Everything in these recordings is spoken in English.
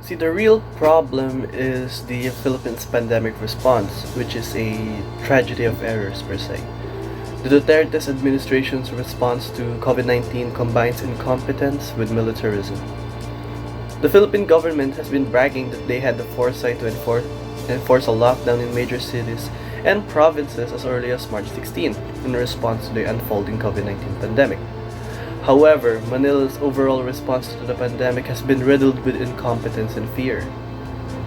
See, the real problem is the Philippines pandemic response, which is a tragedy of errors per se. The Duterte's administration's response to COVID-19 combines incompetence with militarism. The Philippine government has been bragging that they had the foresight to enforce a lockdown in major cities and provinces as early as March 16 in response to the unfolding COVID-19 pandemic. However, Manila's overall response to the pandemic has been riddled with incompetence and fear.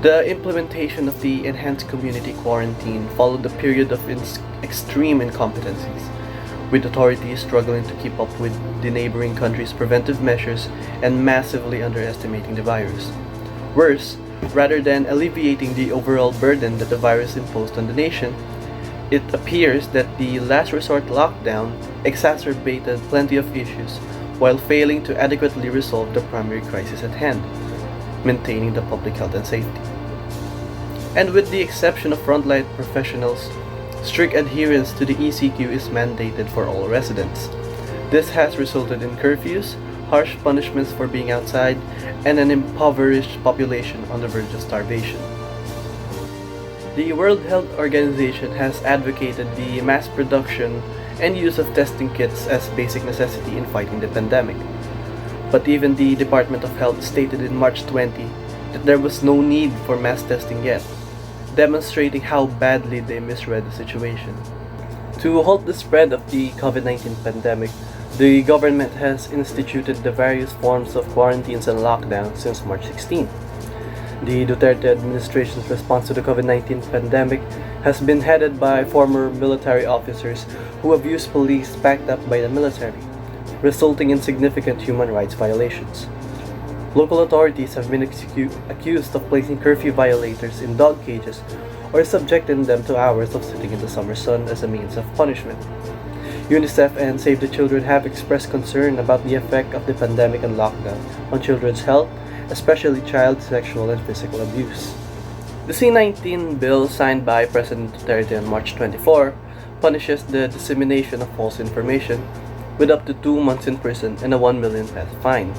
The implementation of the enhanced community quarantine followed a period of extreme incompetencies, with authorities struggling to keep up with the neighboring countries' preventive measures and massively underestimating the virus. Worse, rather than alleviating the overall burden that the virus imposed on the nation, it appears that the last resort lockdown exacerbated plenty of issues while failing to adequately resolve the primary crisis at hand, maintaining the public health and safety. And with the exception of frontline professionals, strict adherence to the ECQ is mandated for all residents. This has resulted in curfews, harsh punishments for being outside, and an impoverished population on the verge of starvation. The World Health Organization has advocated the mass production and use of testing kits as basic necessity in fighting the pandemic. But even the Department of Health stated in March 20 that there was no need for mass testing yet, demonstrating how badly they misread the situation. To halt the spread of the COVID-19 pandemic, the government has instituted the various forms of quarantines and lockdowns since March 16. The Duterte administration's response to the COVID-19 pandemic has been headed by former military officers who have used police backed up by the military, resulting in significant human rights violations. Local authorities have been accused of placing curfew violators in dog cages or subjecting them to hours of sitting in the summer sun as a means of punishment. UNICEF and Save the Children have expressed concern about the effect of the pandemic and lockdown on children's health, especially child sexual and physical abuse. The C-19 bill signed by President Duterte on March 24 punishes the dissemination of false information with up to 2 months in prison and a 1 million peso fine.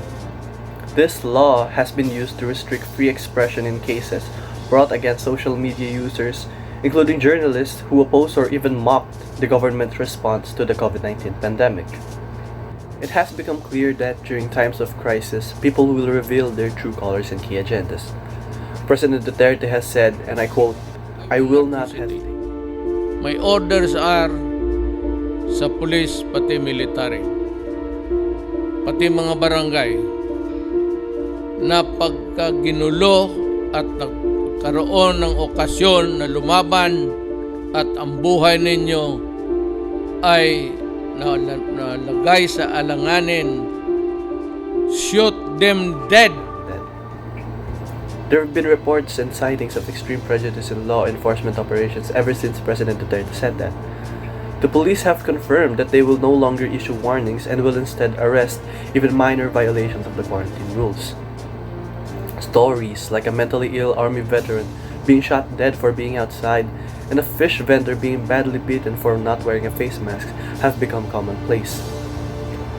This law has been used to restrict free expression in cases brought against social media users, including journalists who opposed or even mocked the government's response to the COVID-19 pandemic. It has become clear that during times of crisis, people will reveal their true colors and key agendas. President Duterte has said, and I quote, "I will not hesitate." My orders are sa pulis pati military, pati mga barangay, na pagka ginulo at nagkaroon ng okasyon na lumaban at ang buhay ninyo ay nalagay sa alanganin, shoot them dead. There have been reports and sightings of extreme prejudice in law enforcement operations ever since President Duterte said that. The police have confirmed that they will no longer issue warnings and will instead arrest even minor violations of the quarantine rules. Stories like a mentally ill army veteran being shot dead for being outside and a fish vendor being badly beaten for not wearing a face mask have become commonplace.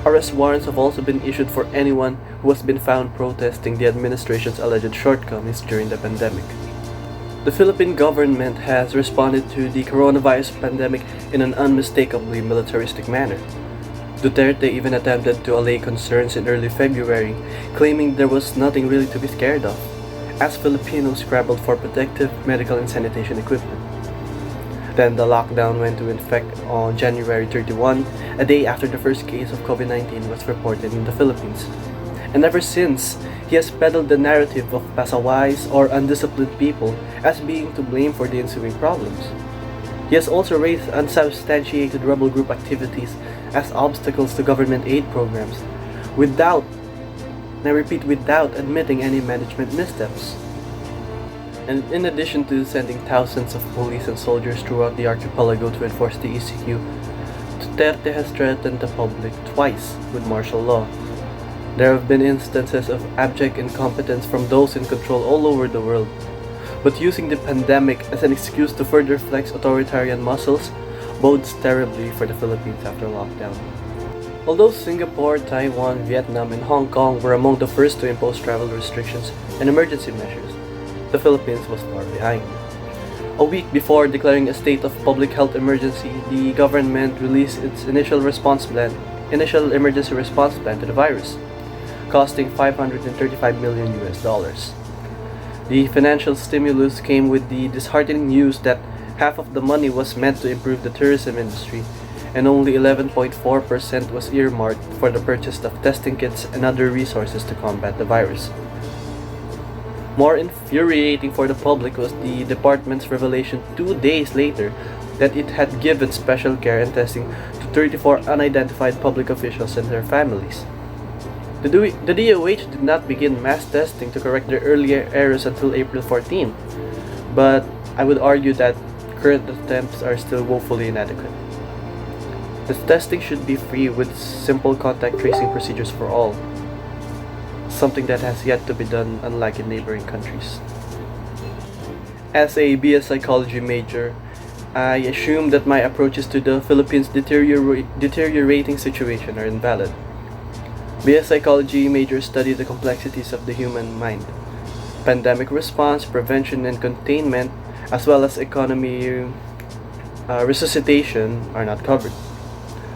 Arrest warrants have also been issued for anyone who has been found protesting the administration's alleged shortcomings during the pandemic. The Philippine government has responded to the coronavirus pandemic in an unmistakably militaristic manner. Duterte even attempted to allay concerns in early February, claiming there was nothing really to be scared of, as Filipinos scrambled for protective, medical, and sanitation equipment. Then the lockdown went into effect on January 31, a day after the first case of COVID-19 was reported in the Philippines. And ever since, he has peddled the narrative of pasawais or undisciplined people as being to blame for the ensuing problems. He has also raised unsubstantiated rebel group activities as obstacles to government aid programs, without admitting any management missteps. And in addition to sending thousands of police and soldiers throughout the archipelago to enforce the ECQ, Duterte has threatened the public twice with martial law. There have been instances of abject incompetence from those in control all over the world, but using the pandemic as an excuse to further flex authoritarian muscles bodes terribly for the Philippines after lockdown. Although Singapore, Taiwan, Vietnam, and Hong Kong were among the first to impose travel restrictions and emergency measures, the Philippines was far behind. A week before declaring a state of public health emergency, the government released its initial emergency response plan to the virus, costing 535 million US dollars. The financial stimulus came with the disheartening news that half of the money was meant to improve the tourism industry, and only 11.4% was earmarked for the purchase of testing kits and other resources to combat the virus. More infuriating for the public was the department's revelation 2 days later that it had given special care and testing to 34 unidentified public officials and their families. The DOH did not begin mass testing to correct their earlier errors until April 14, but I would argue that current attempts are still woefully inadequate. The testing should be free with simple contact tracing procedures for all, something that has yet to be done unlike in neighboring countries. As a BS Psychology major, I assume that my approaches to the Philippines' deteriorating situation are invalid. BS Psychology majors study the complexities of the human mind. Pandemic response, prevention and containment, as well as economy resuscitation are not covered.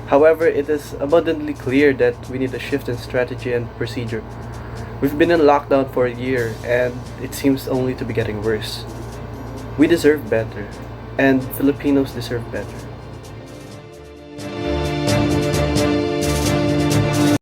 However, it is abundantly clear that we need a shift in strategy and procedure. We've been in lockdown for a year, and it seems only to be getting worse. We deserve better, and Filipinos deserve better.